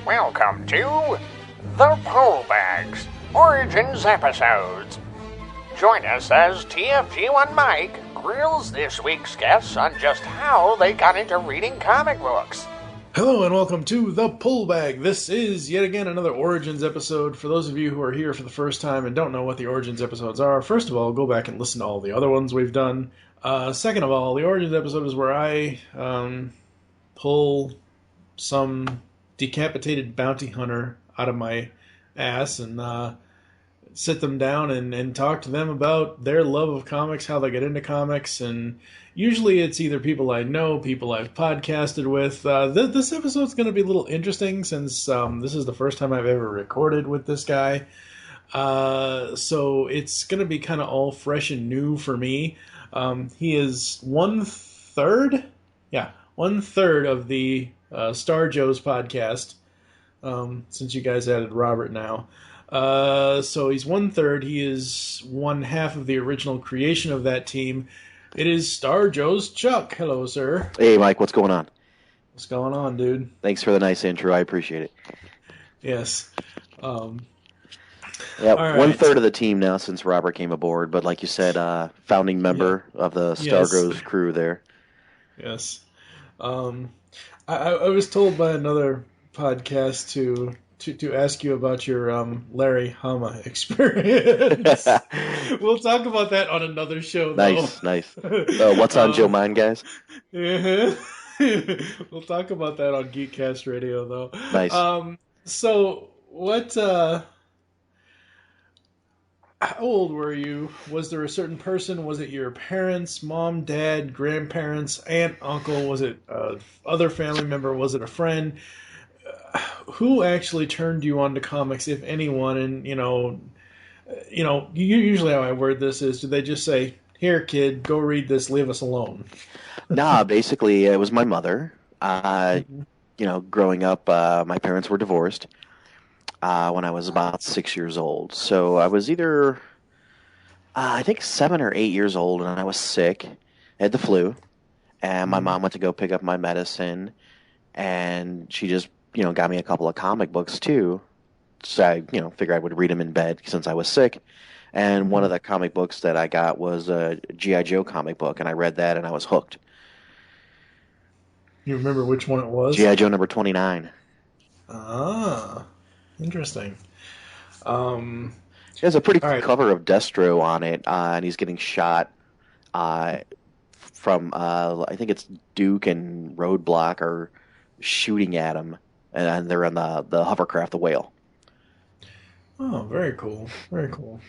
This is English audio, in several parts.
Welcome to the Pole Bags Origins episodes. Join us as TFG1 Mike grills this week's guests on just how they got into reading comic books. Hello and welcome to The Pull Bag. This is yet again another Origins episode. For those of you who are here for the first time and don't know what the Origins episodes are, first of all, go back and listen to all the other ones we've done. Second of all, the Origins episode is where I pull some decapitated bounty hunter out of my ass and sit them down and talk to them about their love of comics, how they get into comics, and usually it's either people I know, people I've podcasted with. This episode's going to be a little interesting since this is the first time I've ever recorded with this guy. So it's going to be kind of all fresh and new for me. He is one third of the Star Joe's podcast, since you guys added Robert now. So he's one third. He is one half of the original creation of that team. It is Star Joe's Chuck. Hello, sir. Hey, Mike. What's going on? What's going on, dude? Thanks for the nice intro. I appreciate it. Yes. Yeah, right. one third of the team now since Robert came aboard, but like you said, founding member of the Star Joe's crew there. Yes. I was told by another podcast to ask you about your Larry Hama experience. We'll talk about that on another show, though. Nice. What's on Joe Mind, guys? Yeah. We'll talk about that on Geekcast Radio, though. Nice. So, what... how old were you? Was there a certain person? Was it your parents, mom, dad, grandparents, aunt, uncle? Was it other family member? Was it a friend? Who actually turned you on to comics, if anyone? And usually how I word this is, do they just say, "Here, kid, go read this, leave us alone"? Nah, basically, it was my mother. Growing up, my parents were divorced when I was about 6 years old. So I was either, I think 7 or 8 years old, and I was sick. I had the flu, and my mom went to go pick up my medicine, and she just got me a couple of comic books too. So I, figured I would read them in bed since I was sick. And one of the comic books that I got was a G.I. Joe comic book, and I read that and I was hooked. You remember which one it was? G.I. Joe number 29. Ah, interesting. There's a pretty cool cover of Destro on it, and he's getting shot from, I think it's Duke and Roadblock are shooting at him. And they're on the hovercraft, the whale. Oh, very cool. Very cool.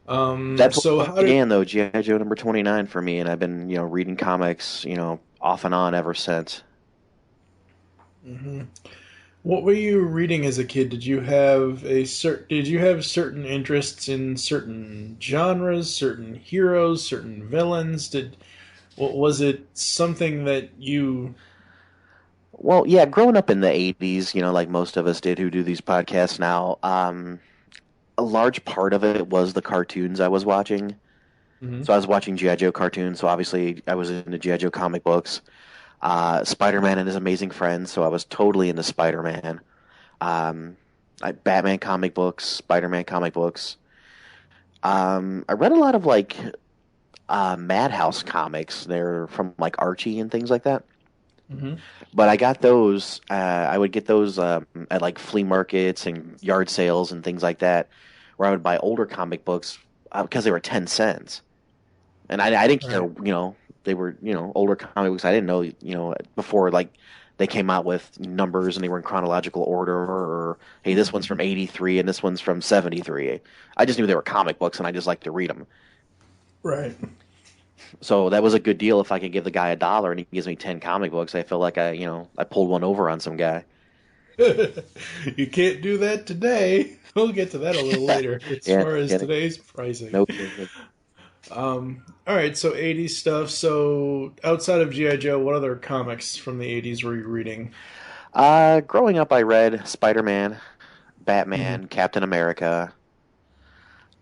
That's so what began, though, G.I. Joe number 29 for me, and I've been, reading comics, off and on ever since. Mm-hmm. What were you reading as a kid? Did you have certain interests in certain genres, certain heroes, certain villains? Was it something that you... Well, yeah, growing up in the 80s, like most of us did who do these podcasts now, a large part of it was the cartoons I was watching. Mm-hmm. So I was watching G.I. Joe cartoons, so obviously I was into G.I. Joe comic books. Spider-Man and His Amazing Friends, so I was totally into Spider-Man. Batman comic books, Spider-Man comic books. I read a lot of, Madhouse comics. They're from, Archie and things like that. Mm-hmm. But I got those. I would get those at flea markets and yard sales and things like that, where I would buy older comic books because they were 10 cents, and I didn't care. They were older comic books. I didn't know before they came out with numbers and they were in chronological order, or hey, this one's from 83 and this one's from 73. I just knew they were comic books and I just liked to read them. Right. So that was a good deal if I could give the guy $1 and he gives me 10 comic books. I feel like I pulled one over on some guy. You can't do that today. We'll get to that a little later as far as today's pricing. Nope. All right, so 80s stuff. So outside of G.I. Joe, what other comics from the 80s were you reading? Growing up, I read Spider-Man, Batman, Captain America.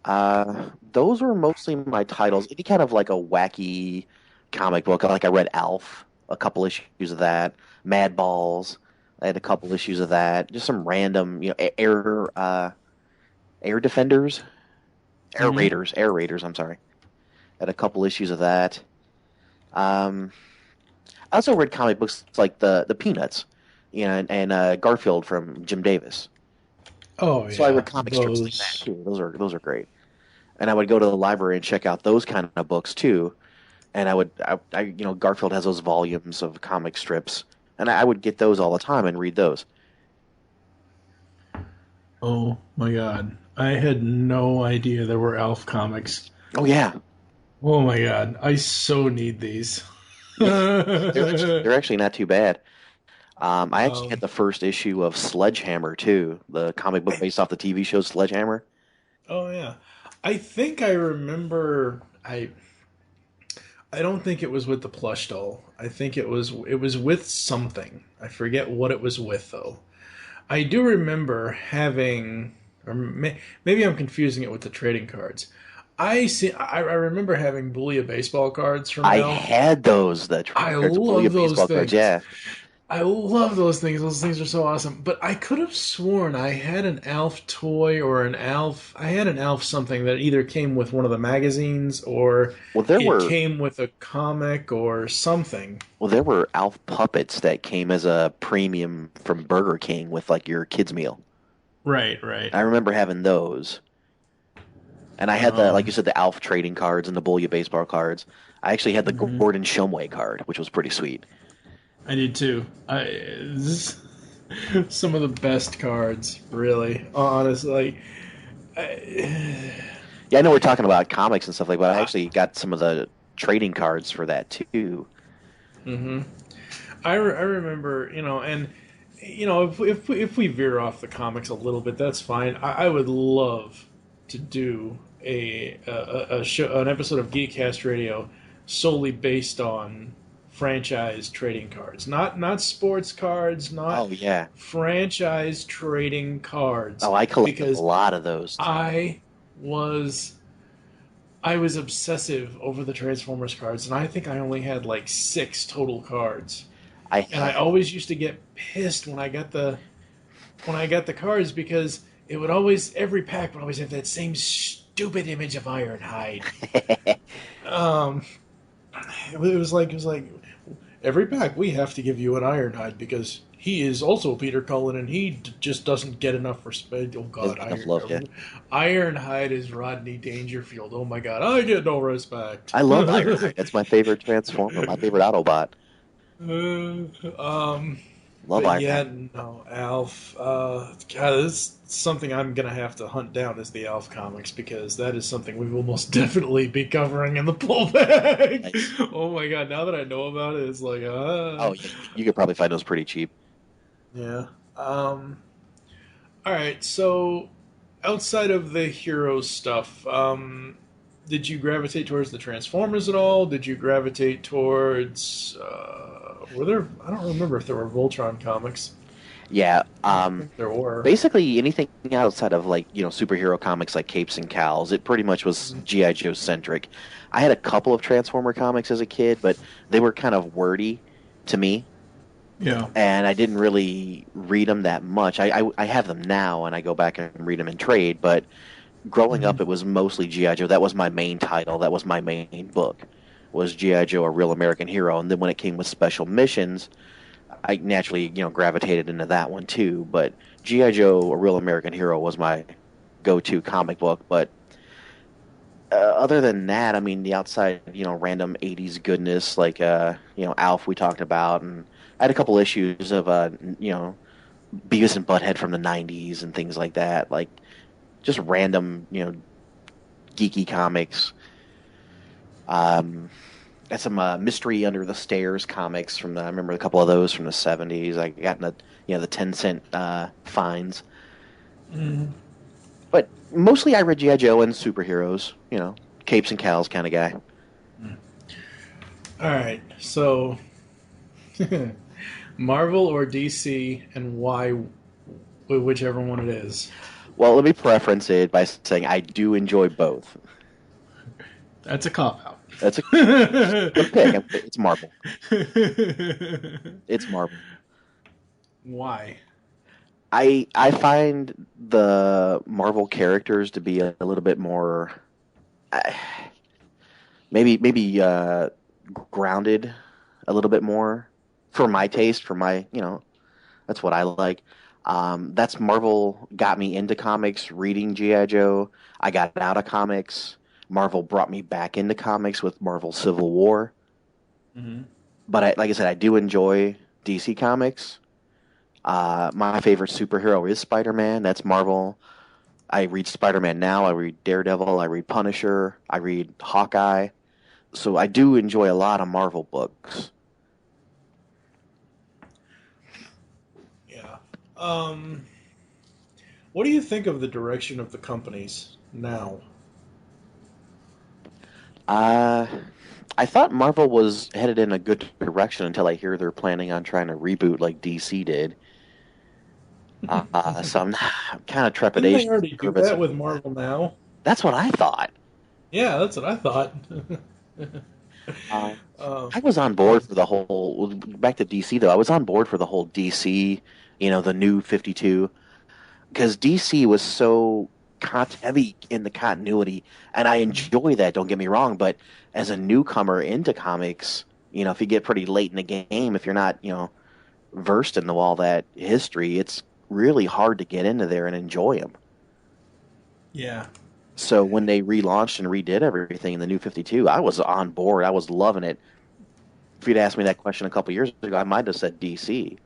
Those were mostly my titles. Any kind of a wacky comic book. I read Alf, a couple issues of that. Mad Balls. I had a couple issues of that. Just some random, air defenders, air raiders. I'm sorry. Had a couple issues of that. Um, I also read comic books like the Peanuts, and Garfield from Jim Davis. Oh So I read yeah, comic strips like that those. too. Those are great. And I would go to the library and check out those kind of books too. And Garfield has those volumes of comic strips, and I would get those all the time and read those. Oh my God, I had no idea there were Alf comics. Oh yeah, Oh my God, I so need these. yeah. They're actually not too bad. I actually had Um, the first issue of Sledgehammer too, the comic book based off the TV show Sledgehammer. oh yeah, I think I remember. I don't think it was with the plush doll. I think it was with something. I forget what it was with though. I do remember having, maybe I'm confusing it with the trading cards. I remember having Boolean baseball cards from I Alf. had those, the I trading cards, love William those baseball cards. things. Yeah. I love those things. Those things are so awesome. But I could have sworn I had an Alf toy or an Alf. I had an Alf something that either came with one of the magazines or Well, there it were came with a comic or something. well, there were Alf puppets that came as a premium from Burger King with like your kids meal. Right, right. I remember having those. And I had like you Um, said, the Alf trading cards and the Boolean baseball cards. I actually had the mhm. Gordon Shumway card, which was pretty sweet. I did too. Some of the best cards, really. Honestly, I, Yeah, I know we're talking about comics and stuff like that, but I I, actually got some of the trading cards for that too. hmm I remember, and if we veer off the comics a little bit, that's fine. I would love to do a show, an episode of Geekcast Radio solely based on franchise trading cards, not sports cards, not Oh yeah. franchise trading cards, Oh, I collected a because lot of those. I was I was obsessive over the Transformers cards, and I think I only had like 6 total cards. I And I had always used to get pissed when I got the cards because it would always every pack would always have that same stupid image of Ironhide. Um, it was like every pack we have to give you an Ironhide because he is also Peter Cullen and he just doesn't get enough respect. Oh God, doesn't get enough love. Yeah, Ironhide is Rodney Dangerfield. Oh my God, I get no respect. I love Ironhide. That's my favorite Transformer. My favorite Autobot. Um, Love but yeah, Ironhide. no, Alf. God, this is something I'm gonna have to hunt down is the Alf comics because that is something we will most definitely be covering in the pullback. Nice. Oh my God, now that I know about it, it's like, Oh, yeah, you could probably find those pretty cheap. yeah. All right, so outside of the hero stuff, did you gravitate towards the Transformers at all? Did you gravitate towards? Were there? I don't remember if there were Voltron comics. Yeah. I don't think there were. Basically anything outside of like superhero comics like Capes and Cowls, it pretty much was Mhm. GI Joe centric. I had a couple of Transformer comics as a kid, but they were kind of wordy to me, Yeah. and I didn't really read them that much. I have them now, and I go back and read them in trade. But growing Mhm. up, it was mostly GI Joe. That was my main title. That was my main book. Was GI Joe a Real American Hero? And then when it came with special missions, I naturally gravitated into that one too. But GI Joe a Real American Hero was my go-to comic book. But other than that, I mean, the outside random '80s goodness like Alf we talked about, and I had a couple issues of Beavis and Butthead from the '90s and things like that, like just random geeky comics. Got some Mystery Under the Stairs comics I remember a couple of those from the '70s. I got in the 10-cent fines, Mhm. but mostly I read GI Joe and superheroes. Capes and Cowls kind of guy. All right, so Marvel or DC, and why, whichever one it is. Well, let me preference it by saying I do enjoy both. That's a cop out. That's a good pick. It's Marvel. It's Marvel. Why? I find the Marvel characters to be a little bit more, uh, maybe grounded a little bit more for my taste, for my, that's what I like. That's Marvel got me into comics, reading G.I. Joe. I got out of comics. Marvel brought me back into comics with Marvel Civil War. Hmm. But like I said, I do enjoy DC comics. My favorite superhero is Spider-Man. That's Marvel. I read Spider-Man now. I read Daredevil. I read Punisher. I read Hawkeye. So I do enjoy a lot of Marvel books. Yeah. Um, what do you think of the direction of the companies now? Uh, I thought Marvel was headed in a good direction until I hear they're planning on trying to reboot like DC did. So I'm kind of Didn't they trepidation. already do Nervous that with about that. Marvel now? That's what I thought. Yeah, that's what I thought. Um, um, I was on board for the whole. Back to DC though, I was on board for the whole DC. The new 52, because DC was so heavy in the continuity, and I enjoy that. Don't get me wrong, but as a newcomer into comics, if you get pretty late in the game, if you're not, versed in all that history, it's really hard to get into there and enjoy them. yeah. So when they relaunched and redid everything in the new 52, I was on board. I was loving it. If you'd asked me that question a couple years ago, I might have said DC.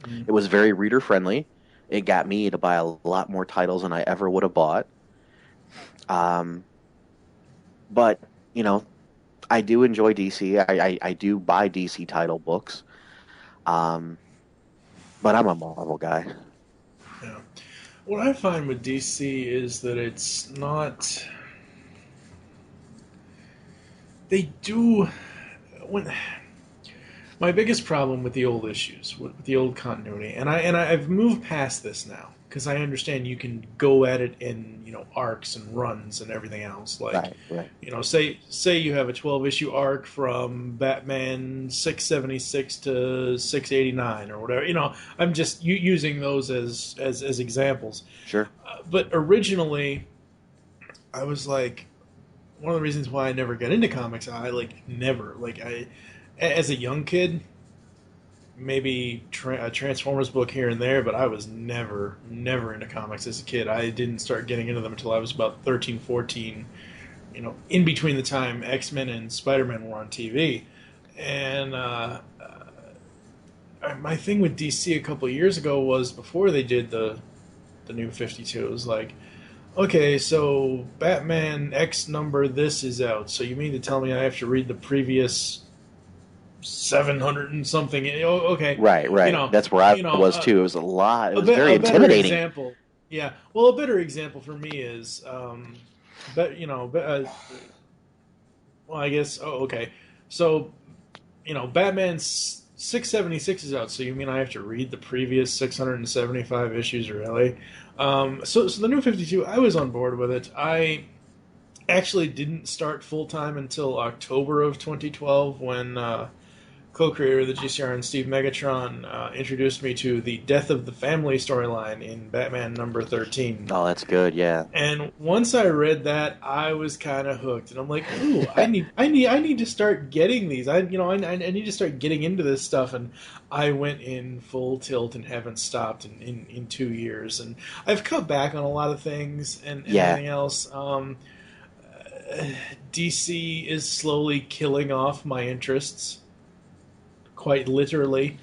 Mm. It was very reader friendly. It got me to buy a lot more titles than I ever would have bought. Um, but you know, I do enjoy DC. I do buy DC title books. Um, but I'm a Marvel guy. Yeah. What I find with DC is that it's not. They do when my biggest problem with the old issues, with the old continuity, I've moved past this now because I understand you can go at it in arcs and runs and everything else. Like, Right, right. say you have a 12 issue arc from Batman 676 to 689 or whatever. I'm just using those as examples. Sure. But originally, I was like, one of the reasons why I never got into comics, I like never like I as a young kid, maybe a Transformers book here and there, but I was never into comics as a kid. I didn't start getting into them until I was about 13, 14. In between the time X-Men and Spider-Man were on TV. And my thing with DC a couple of years ago was before they did the new 52, it was like, okay, so Batman X number this is out. So you mean to tell me I have to read the previous 700 and something? Okay, Right, you right. know, That's where you I know, was too. It was a lot. It was very a better intimidating. example. Yeah, well, a better example for me is, but well, I guess. Oh, okay. So Batman 676 is out. So you mean I have to read the previous 675 issues, really? So the new 52, I was on board with it. I actually didn't start full time until October of 2012 when co-creator of the GCRN, Steve Megatron, introduced me to the Death of the Family storyline in Batman number 13. Oh, that's good. Yeah. And once I read that, I was kind of hooked, and I'm like, "Ooh, I need to start getting these. I need to start getting into this stuff." And I went in full tilt and haven't stopped in 2 years. And I've cut back on a lot of things and Yeah. everything else. DC is slowly killing off my interests, quite literally.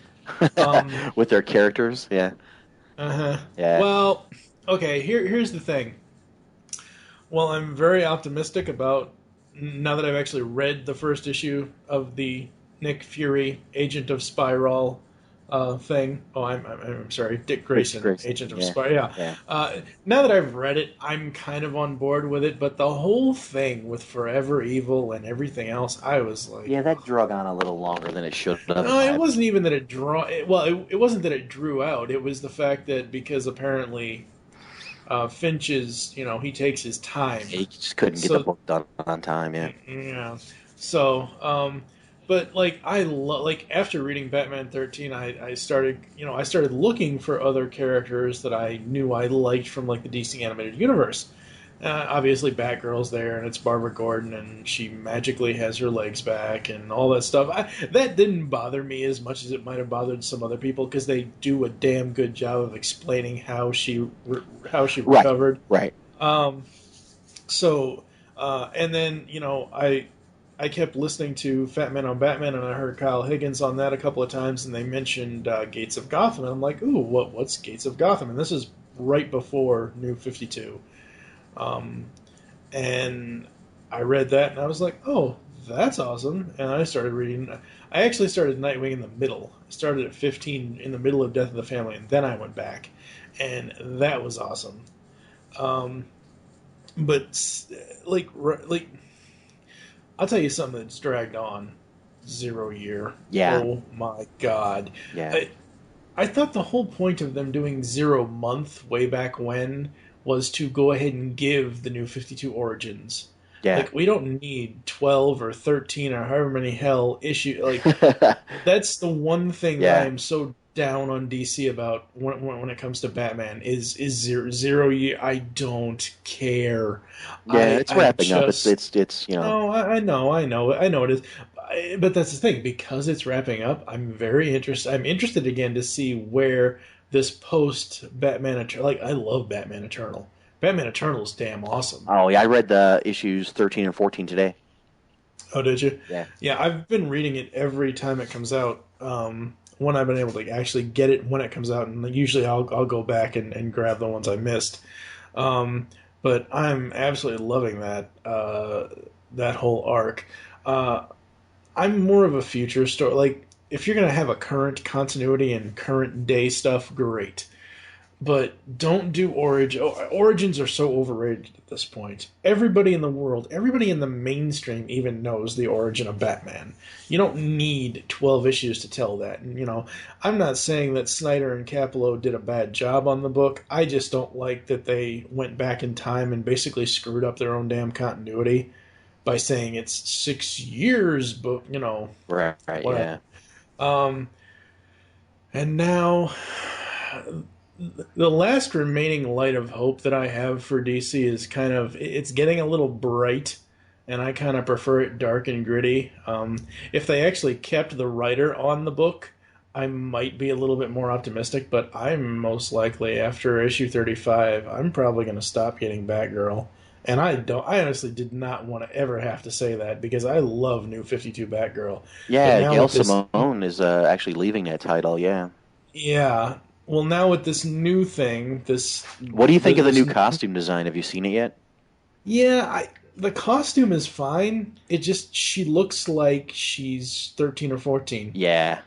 Um, With their characters. Yeah. uh-huh. Yeah. Well, okay. Here's the thing. Well, I'm very optimistic about now that I've actually read the first issue of the Nick Fury Agent of Spiral thing. Oh, I'm sorry, Dick Grayson, Grayson. Agent of Yeah. Spiral. Yeah. Yeah. Now that I've read it, I'm kind of on board with it. But the whole thing with Forever Evil and everything else, I was like, Yeah, that drug on a little longer than it should have, in no, my it wasn't opinion. even that it it wasn't that it drew out. It was the fact that because apparently Finch is, he takes his time. He just couldn't get the So book done on time. Yeah. yeah. So, But like like after reading Batman 13, I started I started looking for other characters that I knew I liked from like the DC animated universe. Obviously, Batgirl's there, and it's Barbara Gordon, and she magically has her legs back, and all that stuff. That didn't bother me as much as it might have bothered some other people because they do a damn good job of explaining how she recovered. Right. And then I kept listening to Fat Man on Batman, and I heard Kyle Higgins on that a couple of times, and they mentioned Gates of Gotham, and I'm like, ooh, what's Gates of Gotham? And this is right before New 52. And I read that, and I was like, oh, that's awesome. And I started reading. I actually started Nightwing in the middle. I started at 15 in the middle of Death of the Family, and then I went back. And that was awesome. But, like, I'll tell you something that's dragged on. 0 Year. Yeah. Oh, my God. Yeah. I thought the whole point of them doing 0 month way back when was to go ahead and give the New 52 origins. Yeah. Like, we don't need 12 or 13 or however many hell issue. Like, that's the one thing that I am so down on DC about when it comes to Batman is 0 Year. I don't care. Yeah, it's wrapping up. It's No, I know it is. But that's the thing, because it's wrapping up. I'm very interested. I'm interested again to see where this post Batman like I love Batman Eternal. Batman Eternal is damn awesome. Oh yeah, I read the issues 13 and 14 today. Oh, did you? Yeah. Yeah, I've been reading it every time it comes out. When I've been able to actually get it when it comes out, and usually I'll go back and grab the ones I missed. But I'm absolutely loving that whole arc. I'm more of a future story. Like, if you're going to have a current continuity and current day stuff, great. But don't do Origins are so overrated at this point. Everybody in the world, everybody in the mainstream even knows the origin of Batman. You don't need 12 issues to tell that. And, I'm not saying that Snyder and Capullo did a bad job on the book. I just don't like that they went back in time and basically screwed up their own damn continuity by saying it's 6 years, but, Right, whatever. And now, the last remaining light of hope that I have for DC is it's getting a little bright, and I kind of prefer it dark and gritty. If they actually kept the writer on the book, I might be a little bit more optimistic, but I'm most likely, after issue 35, I'm probably going to stop getting Batgirl. And I honestly did not want to ever have to say that, because I love New 52 Batgirl. Yeah, Gail Simone is actually leaving that title, yeah. Yeah. Well, now with this new thing, What do you think of the new costume design? Have you seen it yet? Yeah, the costume is fine. She looks like she's 13 or 14. Yeah.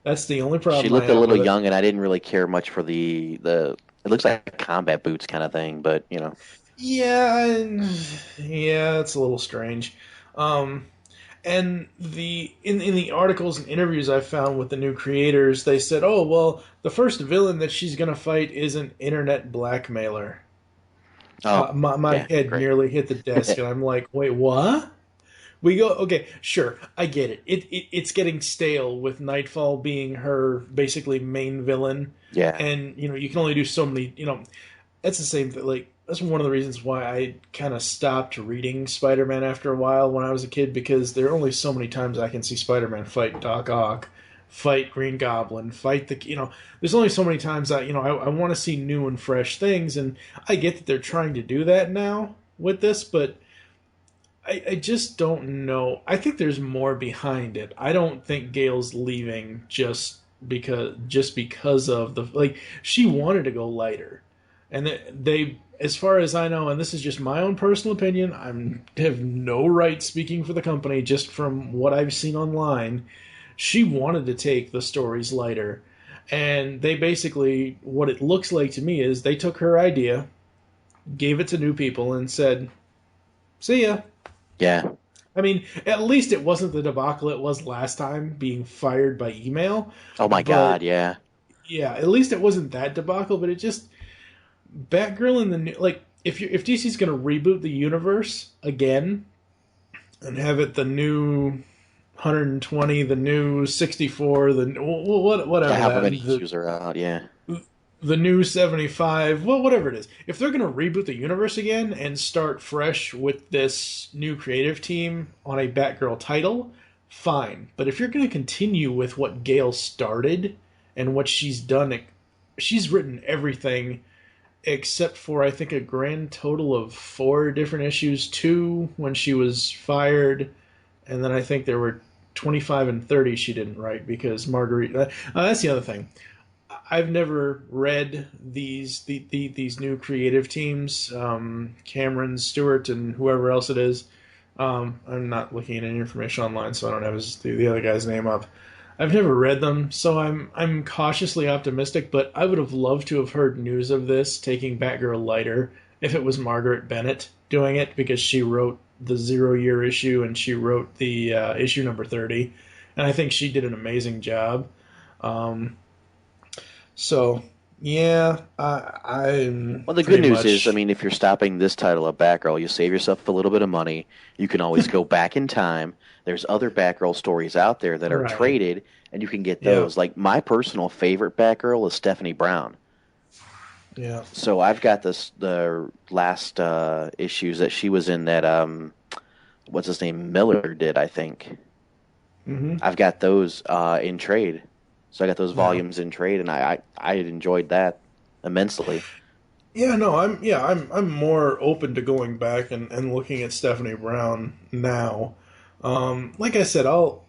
That's the only problem. She looked a little young, and I didn't really care much for the it looks like combat boots kind of thing, but, Yeah, it's a little strange. And in the articles and interviews I found with the new creators, they said, "Oh, well, the first villain that she's going to fight is an internet blackmailer." Oh, my head nearly hit the desk, and I'm like, "Wait, what?" Okay, sure, I get it. It's getting stale with Nightfall being her basically main villain. Yeah, and you can only do so many. That's the same thing. Like, that's one of the reasons why I kind of stopped reading Spider-Man after a while when I was a kid, because there are only so many times I can see Spider-Man fight Doc Ock, fight Green Goblin, fight there's only so many times I want to see new and fresh things, and I get that they're trying to do that now with this, but I just don't know. I think there's more behind it. I don't think Gail's leaving just because of she wanted to go lighter. And they, as far as I know, and this is just my own personal opinion, I have no right speaking for the company, just from what I've seen online, she wanted to take the stories lighter. And they basically, what it looks like to me is they took her idea, gave it to new people, and said, "See ya." Yeah. I mean, at least it wasn't the debacle it was last time, being fired by email. Oh my God, yeah. Yeah, at least it wasn't that debacle, but it just... Batgirl in the new, if DC's going to reboot the universe again and have it the new 120, the new 64, whatever However that many issues are out, yeah. the new 75, well, whatever it is. If they're going to reboot the universe again and start fresh with this new creative team on a Batgirl title, fine. But if you're going to continue with what Gail started and what she's done, she's written everything except for, I think, a grand total of 4 different issues, 2 when she was fired, and then I think there were 25 and 30 she didn't write because Marguerite. That's the other thing. I've never read these new creative teams, Cameron Stewart and whoever else it is. I'm not looking at any information online, so I don't have the other guy's name up. I've never read them, so I'm cautiously optimistic. But I would have loved to have heard news of this taking Batgirl lighter if it was Margaret Bennett doing it, because she wrote the 0 year issue and she wrote the issue number 30, and I think she did an amazing job. So, yeah, I'm. Well, the good news is, I mean, if you're stopping this title of Batgirl, you save yourself a little bit of money. You can always go back in time. There's other Batgirl stories out there that are traded, and you can get those. Yeah. Like, my personal favorite Batgirl is Stephanie Brown. Yeah. So I've got the last issues that she was in that, what's his name, Miller did, I think. Mm-hmm. I've got those in trade. So I got those volumes in trade, and I enjoyed that immensely. Yeah, no, I'm more open to going back and looking at Stephanie Brown now. Like I said, I'll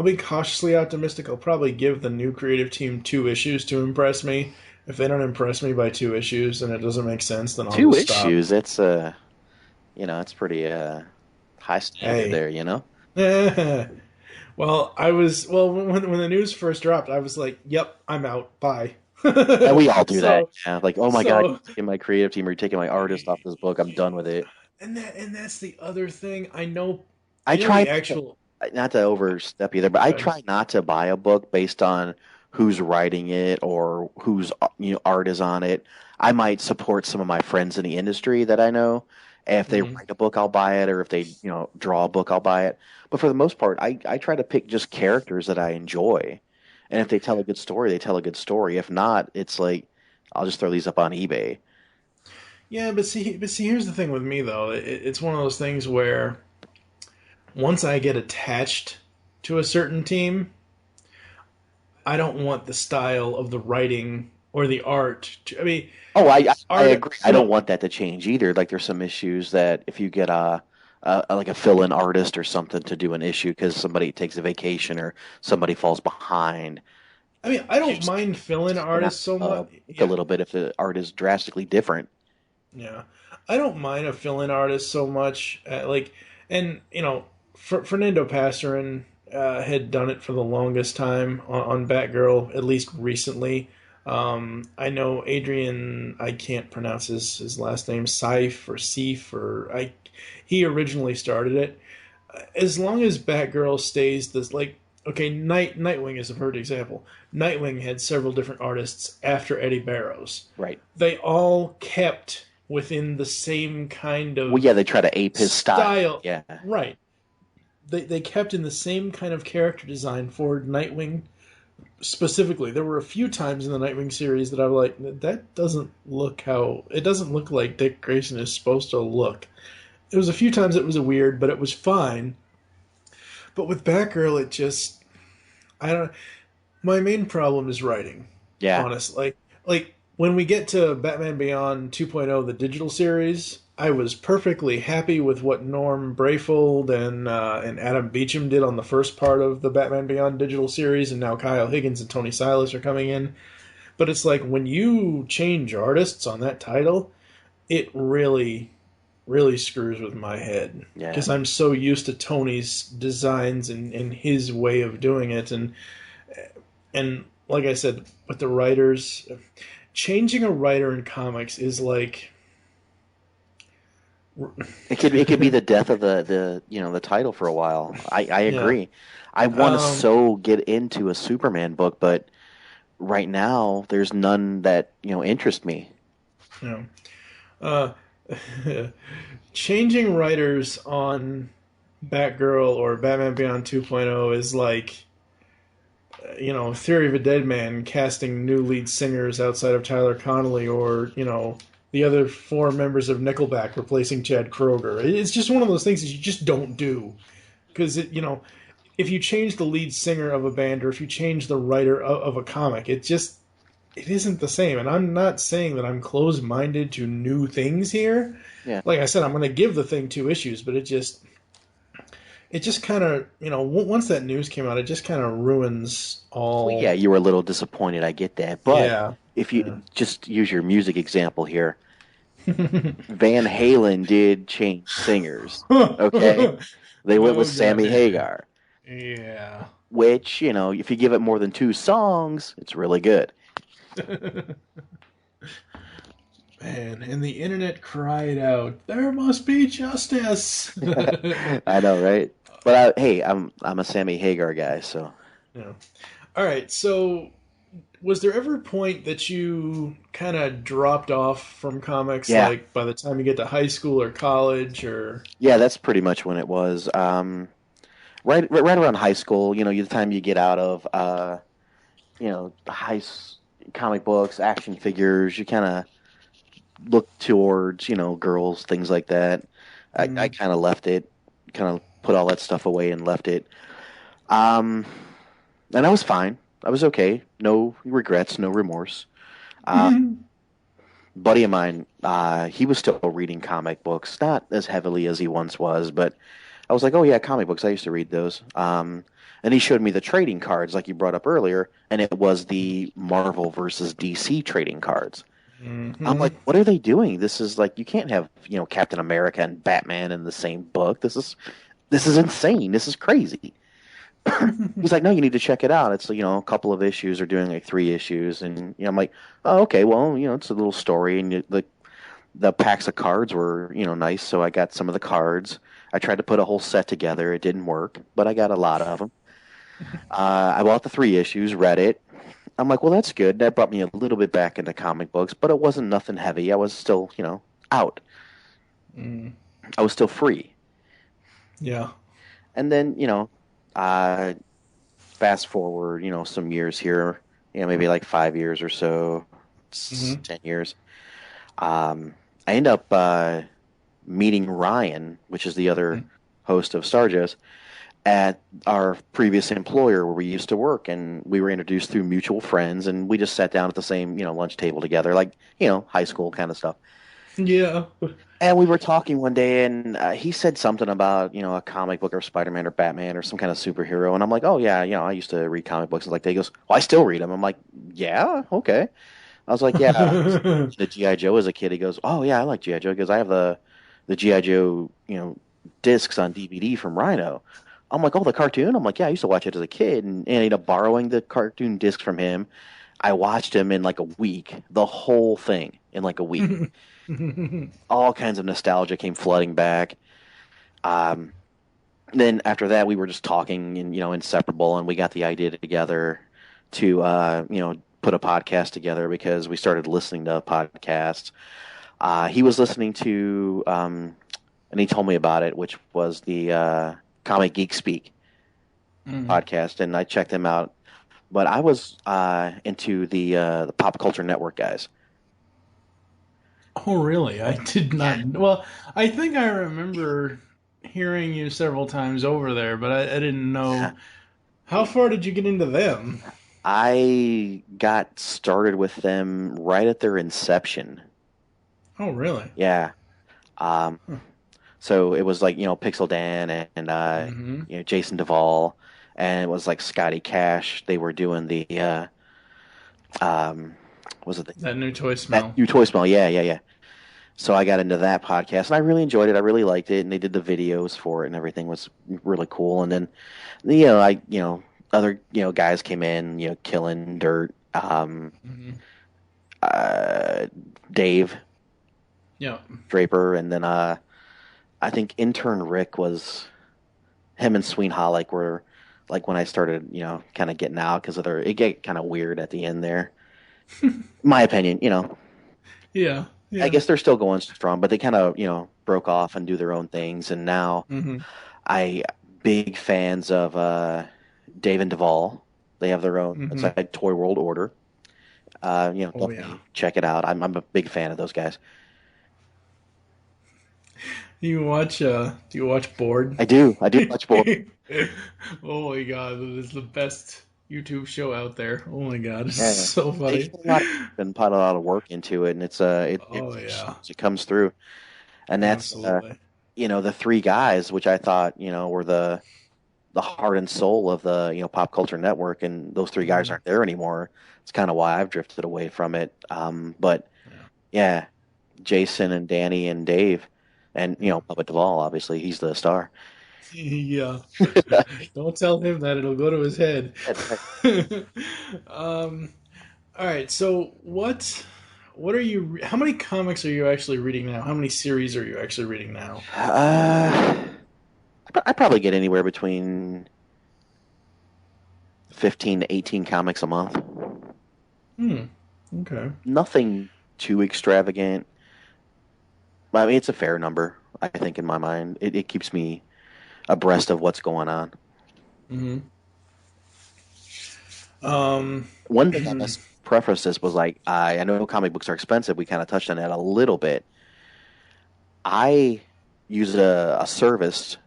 be cautiously optimistic. I'll probably give the new creative team 2 issues to impress me. If they don't impress me by 2 issues and it doesn't make sense, then I'll 2 just stop. 2 issues. That's it's pretty high standard there, you know. Well, when the news first dropped, I was like, "Yep, I'm out. Bye." And we all do that. Yeah, like, oh my god, you're taking my creative team, or you're taking my artist off this book. I'm done with it. And that's the other thing. I know. I try not to overstep either, but I try not to buy a book based on who's writing it or whose art is on it. I might support some of my friends in the industry that I know. If they write a book, I'll buy it, or if they draw a book, I'll buy it. But for the most part, I try to pick just characters that I enjoy, and if they tell a good story, they tell a good story. If not, it's like I'll just throw these up on eBay. Yeah, but see, here's the thing with me though. It's one of those things where once I get attached to a certain team, I don't want the style of the writing or the art. I mean, I agree. I don't want that to change either. Like, there's some issues that if you get like a fill-in artist or something to do an issue because somebody takes a vacation or somebody falls behind. I mean, I don't mind fill-in artists so much. A little bit if the art is drastically different. Yeah, I don't mind a fill-in artist so much. Fernando Pasarin had done it for the longest time on Batgirl, at least recently. I know Adrian, I can't pronounce his last name, Seif, he originally started it. As long as Batgirl stays this, Nightwing is a perfect example. Nightwing had several different artists after Eddie Barrows. Right. They all kept within the same kind of... Well, yeah, they try to ape his style. Yeah. Right. They kept in the same kind of character design for Nightwing specifically. There were a few times in the Nightwing series that I was like, that doesn't look like Dick Grayson is supposed to look. There was a few times it was weird, but it was fine. But with Batgirl, it just... My main problem is writing. Yeah. Honestly. Like, when we get to Batman Beyond 2.0, the digital series, I was perfectly happy with what Norm Brayfold and Adam Beecham did on the first part of the Batman Beyond digital series, and now Kyle Higgins and Tony Silas are coming in. But it's like, when you change artists on that title, it really, really screws with my head. Yeah. Because I'm so used to Tony's designs and his way of doing it. And like I said, with the writers, changing a writer in comics is like... It could be the death of the title for a while. I agree. Yeah. I want to so get into a Superman book, but right now there's none that interest me. Yeah. Changing writers on Batgirl or Batman Beyond 2.0 is like, Theory of a Dead Man casting new lead singers outside of Tyler Connolly, or the other four members of Nickelback replacing Chad Kroeger. It's just one of those things that you just don't do because if you change the lead singer of a band or if you change the writer of a comic, it isn't the same. And I'm not saying that I'm closed minded to new things here. Yeah. Like I said, I'm going to give the thing 2 issues, but it just kind of, once that news came out, it just kind of ruins all. Well, yeah, you were a little disappointed. I get that, but Yeah. if you just use your music example here, Van Halen did change singers. Okay, they went with Sammy Hagar, Yeah. which if you give it more than 2 songs, it's really good. Man, and the internet cried out, "There must be justice." I know, right? But hey, I'm a Sammy Hagar guy, so Yeah. All right. So, was there ever a point that you kind of dropped off from comics, yeah, like by the time you get to high school or college, or? yeah, that's pretty much when it was. Right around high school, the time you get out of the comic books, action figures, you kind of look towards girls, things like that. I Mm, kind of left it, kind of put all that stuff away and left it. Um, and I was fine. I was okay. No regrets, no remorse. Uh, buddy of mine, he was still reading comic books, not as heavily as he once was, but I was like, oh yeah, comic books. I used to read those. And he showed me the trading cards, like you brought up earlier, and it was the Marvel versus DC trading cards. I'm hmm like, what are they doing? This is like, you can't have Captain America and Batman in the same book. This is insane. This is crazy. He's like, no, you need to check it out. It's a couple of issues. They're doing like 3 issues, and I'm like, oh, okay, well, it's a little story, and the packs of cards were nice, so I got some of the cards. I tried to put a whole set together. It didn't work, but I got a lot of them. I bought the 3 issues, read it. I'm like, well, that's good. That brought me a little bit back into comic books, but it wasn't nothing heavy. I was still, out. Mm, I was still free. yeah. And then, uh, fast forward, some years here, maybe like 5 years or so, hmm 10 years. I end up meeting Ryan, which is the other host of Starjoes, at our previous employer where we used to work, and we were introduced through mutual friends, and we just sat down at the same lunch table together, like high school kind of stuff. Yeah. And we were talking one day, and he said something about a comic book or Spider-Man or Batman or some kind of superhero, and I'm like, oh yeah, I used to read comic books and like that. He goes, well, I still read them. I'm like, yeah, okay. I was like, yeah, I was the GI Joe as a kid. He goes, oh yeah, I like GI Joe because I have the GI Joe discs on DVD from Rhino. I'm like, oh, the cartoon? I'm like, yeah, I used to watch it as a kid, and I ended up borrowing the cartoon disc from him. I watched him in like a week, the whole thing in like a week. All kinds of nostalgia came flooding back. Um, then after that, we were just talking and inseparable, and we got the idea together to put a podcast together because we started listening to podcasts. He was listening to, and he told me about it, which was the Comic Geek Speak Mm. podcast, and I checked them out. But I was into the Pop Culture Network guys. Oh, really? I did not. Well, I think I remember hearing you several times over there, but I didn't know. How far did you get into them? I got started with them right at their inception. Oh, really? Yeah. Um, Huh. so it was like, Pixel Dan and Mm-hmm. Jason Duvall, and it was like Scotty Cash. They were doing the um, was it That new toy that smell. new toy smell? Yeah, yeah, yeah. So I got into that podcast, and I really enjoyed it. I really liked it, and they did the videos for it, and everything was really cool. And then, other guys came in, killing dirt. Mm-hmm. Uh, Dave Yeah. Draper, and then I think intern Rick was him and Sween Hollick were like when I started, kind of getting out because of it get kind of weird at the end there. My opinion, Yeah. I Yeah. guess they're still going strong, but they kind of, broke off and do their own things. And now Mm-hmm. I big fans of Dave and Duvall. They have their own. It's Mm-hmm. like Toy World Order. Oh yeah. Definitely check it out. I'm a big fan of those guys. Do you watch Bored? I do. I do watch both. Oh my god, that is the best YouTube show out there. Oh my god, it's Yeah, so they funny. put a lot of work into it, and Oh yeah, it comes through. And that's absolutely. the three guys, which I thought were the heart and soul of the pop culture network, and those three guys Mhm. aren't there anymore. It's kind of why I've drifted away from it. But Yeah. yeah, Jason and Danny and Dave, and Yeah. Bubba Duvall, obviously he's the star. Yeah. Don't tell him that; it'll go to his head. um. All right. So what are you? How many comics are you actually reading now? How many series are you actually reading now? I probably get anywhere between 15 to 18 comics a month. Hmm. Okay. Nothing too extravagant. I mean, it's a fair number, I think, in my mind. It keeps me abreast of what's going on. Hmm. Um. One thing I must preface this was like, I know comic books are expensive. We kind of touched on that a little bit. I use a service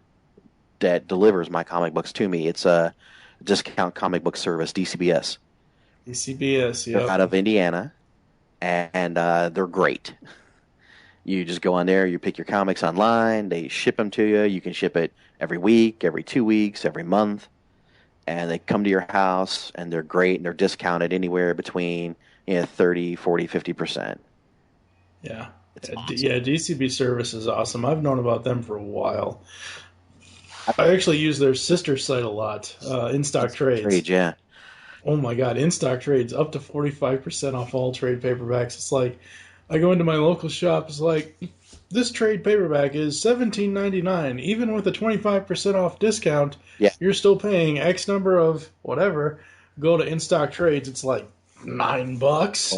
that delivers my comic books to me. It's a discount comic book service, DCBS. CBS. They're Yep. out of Indiana, and they're great. You just go on there, you pick your comics online, they ship them to you. You can ship it every week, every 2 weeks, every month, and they come to your house, and they're great, and they're discounted anywhere between 30, 40, 50%. Yeah. It's Yeah, awesome. DCB service is awesome. I've known about them for a while. I actually use their sister site a lot, In Stock Instant Trades. trade, yeah. Oh my God, In Stock Trades up to 45% off all trade paperbacks. It's like I go into my local shop. It's like this trade paperback is 17.99. Even with a 25% off discount, Yeah, you're still paying X number of whatever. Go to In Stock Trades. It's like $9.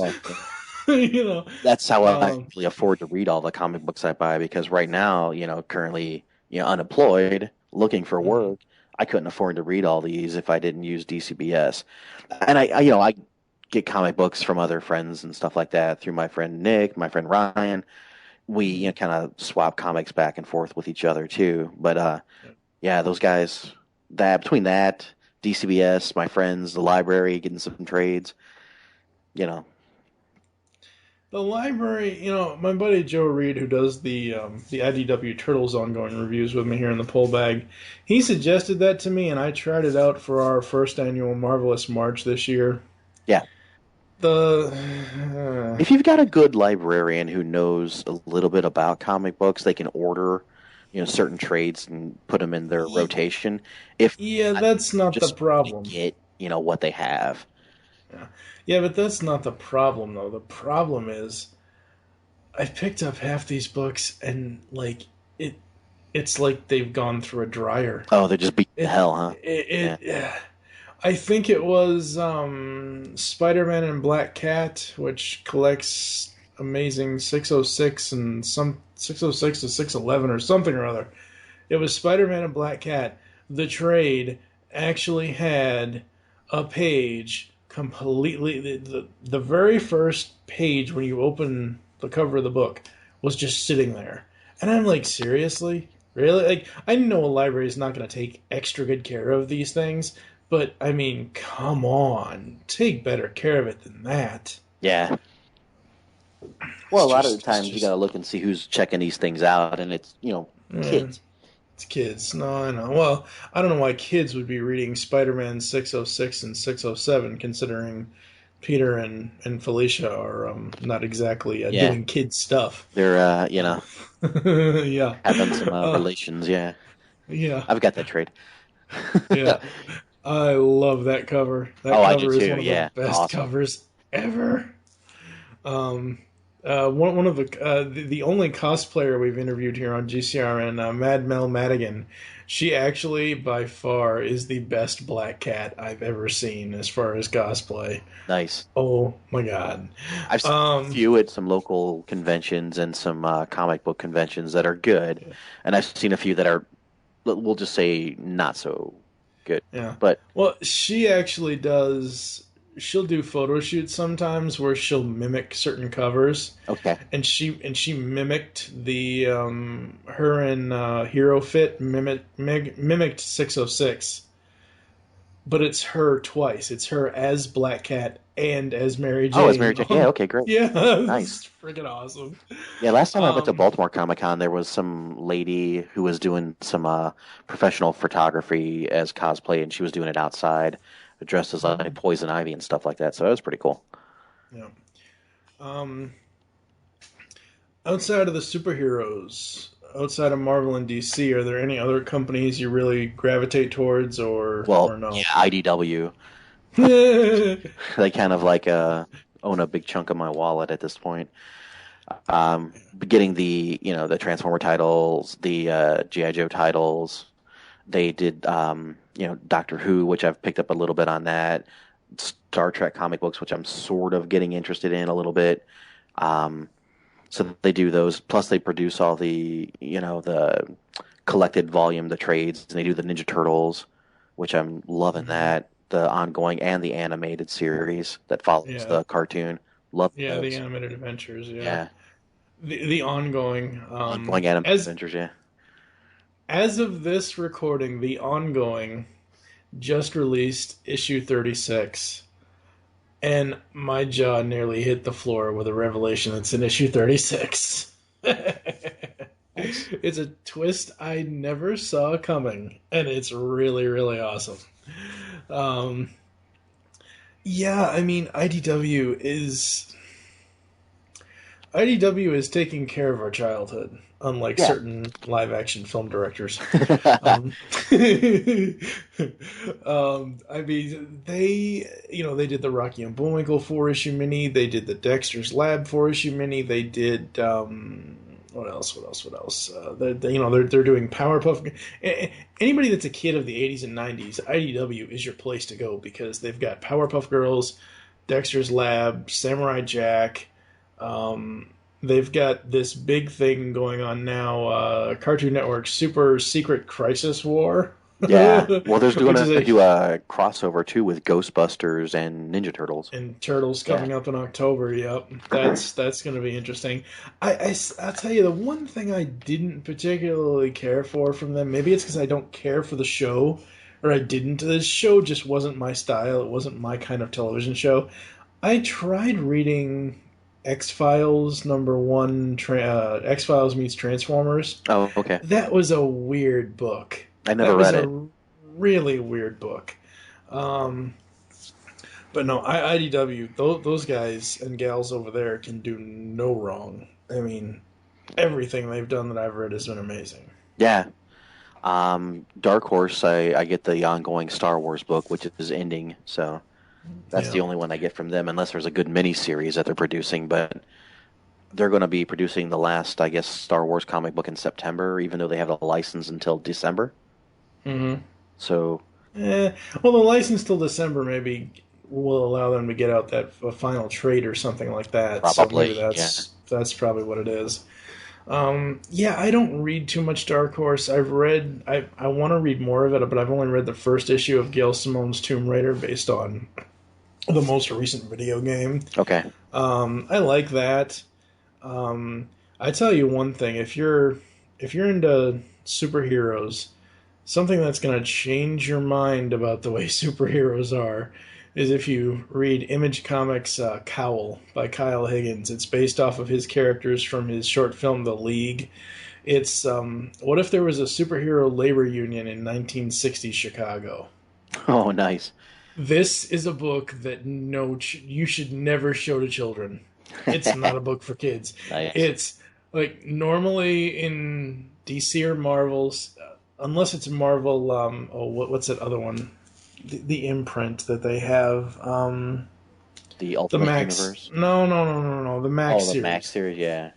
well, you know. that's how I Um, actually afford to read all the comic books I buy because right now, currently, unemployed, looking for mhm. work, I couldn't afford to read all these if I didn't use DCBS. And I get comic books from other friends and stuff like that through my friend Nick, my friend Ryan. We, kind of swap comics back and forth with each other too. But yeah, those guys, that between that, DCBS, my friends, the library, getting some trades, you know, The library, my buddy Joe Reed, who does the IDW Turtles ongoing reviews with me here in the pull bag, he suggested that to me, and I tried it out for our first annual Marvelous March this year. yeah. The If you've got a good librarian who knows a little bit about comic books, they can order, certain trades and put them in their rotation. If yeah, not, that's not the just to problem. get, what they have. Yeah. Yeah, but that's not the problem though. The problem is I've picked up half these books and it, it's like they've gone through a dryer. Oh, they're just beating the It, hell, huh? it, Yeah. it I think it was Spider-Man and Black Cat, which collects Amazing 606 and some 606 to 611 or something or other. It was Spider-Man and Black Cat. The trade actually had a page completely the very first page when you open the cover of the book was just sitting there. And I'm like, seriously? Really? Like, I know a library is not going to take extra good care of these things, but I mean, come on. Take better care of it than that. Yeah. Well, It's a lot of the just, it's times you got just, to look and see who's checking these things out, and it's, eh, kids. it's kids. No, I know. Well, I don't know why kids would be reading Spider-Man 606 and 607, considering Peter and Felicia are not exactly Yeah. doing kid stuff. They're, Uh, yeah. having some Uh, relations. Yeah. yeah. I've got that trade. Yeah. I love that cover. That Oh, I do cover is too. one of the Yeah. best Awesome. covers ever. Um, one of the only cosplayer we've interviewed here on GCRN, Mad Mel Madigan, she actually by far is the best Black Cat I've ever seen as far as cosplay. Nice. Oh my god. I've seen a Um, few at some local conventions and some comic book conventions that are good, and I've seen a few that are we'll just say not so good. Yeah. But Well, she actually does. She'll do photo shoots sometimes where she'll mimic certain covers, okay. and she mimicked the her and Hero Fit mimicked 606, but it's her twice. It's her as Black Cat and as Mary Oh, it's Jane. Mary Jane. Yeah, okay, great. Yeah, Nice. it's freaking awesome. Yeah, last time I went to Um, Baltimore Comic Con, there was some lady who was doing some professional photography as cosplay, and she was doing it outside, dressed as like Poison Ivy and stuff like that. So that was pretty cool. yeah. Um, Outside of the superheroes, outside of Marvel and DC, are there any other companies you really gravitate towards, or Well, no? yeah, IDW. Yeah, They kind of like own a big chunk of my wallet at this point. Getting the Transformer titles, the GI Joe titles. They did Doctor Who, which I've picked up a little bit on that. Star Trek comic books, which I'm sort of getting interested in a little bit. So they do those. Plus, they produce all the collected volume, the trades, and they do the Ninja Turtles, which I'm loving that. The ongoing and the animated series that follows the cartoon. Love yeah, the those. animated adventures. Yeah, Yeah, the ongoing. ongoing animated adventures. Yeah. As of this recording, the ongoing just released issue 36. And my jaw nearly hit the floor with a revelation that's in issue 36. It's a twist I never saw coming, and it's really, really awesome. Um, yeah, I mean, IDW is taking care of our childhood, unlike Yeah. certain live-action film directors. Um, I mean, they did the Rocky and Bullwinkle 4-issue mini. They did the Dexter's Lab 4-issue mini. They did what else? They're doing Powerpuff. Anybody that's a kid of the 80s and 90s, IDW is your place to go because they've got Powerpuff Girls, Dexter's Lab, Samurai Jack. They've got this big thing going on now, Cartoon Network Super Secret Crisis War. Yeah. Well, there's going Which is to do a crossover too with Ghostbusters and Ninja Turtles. and Turtles coming up in October. Yep, that's going to be interesting. I'll tell you the one thing I didn't particularly care for from them. Maybe it's because I don't care for the show, or I didn't. This show just wasn't my style. It wasn't my kind of television show. I tried reading X-Files #1, X-Files meets Transformers. Oh, okay. That was a weird book. I never read it. Really weird book. But no, IDW, those guys and gals over there can do no wrong. I mean, everything they've done that I've read has been amazing. Yeah. Dark Horse, I get the ongoing Star Wars book, which is ending, so that's the only one I get from them, unless there's a good mini-series that they're producing, but they're going to be producing the last, I guess, Star Wars comic book in September, even though they have a license until December. Mm-hmm. So... well, the license till December maybe will allow them to get out that final trade or something like that. Probably, so maybe that's probably what it is. I don't read too much Dark Horse. I want to read more of it, but I've only read the first issue of Gail Simone's Tomb Raider based on the most recent video game. Okay. I like that. I tell you one thing, if you're into superheroes, something that's going to change your mind about the way superheroes are is if you read Image Comics' Cowl by Kyle Higgins. It's based off of his characters from his short film The League. It's what if there was a superhero labor union in 1960 Chicago? Oh, nice. This is a book that you should never show to children. It's not a book for kids. Nice. It's like normally in DC or Marvel's, unless it's Marvel. What's that other one? The imprint that they have. The Ultimate Max. Universe? No. The Max series. The Max series, yeah.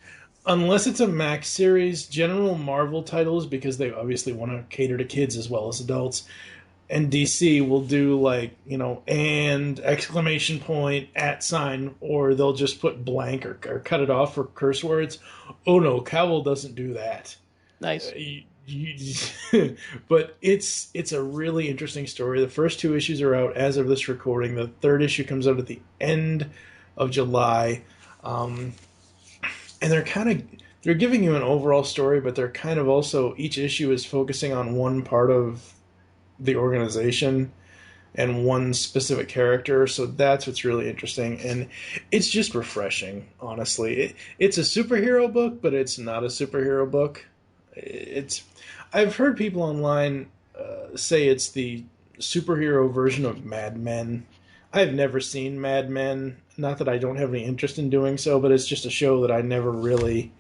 Unless it's a Max series, general Marvel titles, because they obviously want to cater to kids as well as adults, and DC will do and exclamation point, @ or they'll just put blank or cut it off for curse words. Oh no, Cowl doesn't do that. Nice. But it's a really interesting story. The first two issues are out as of this recording. The third issue comes out at the end of July, um, and they're giving you an overall story, but they're kind of also each issue is focusing on one part of the organization and one specific character. So that's what's really interesting, and it's just refreshing. Honestly, it's a superhero book, but it's not a superhero book. It's I've heard people online say it's the superhero version of Mad Men. I've never seen Mad Men. Not that I don't have any interest in doing so, but it's just a show that I never really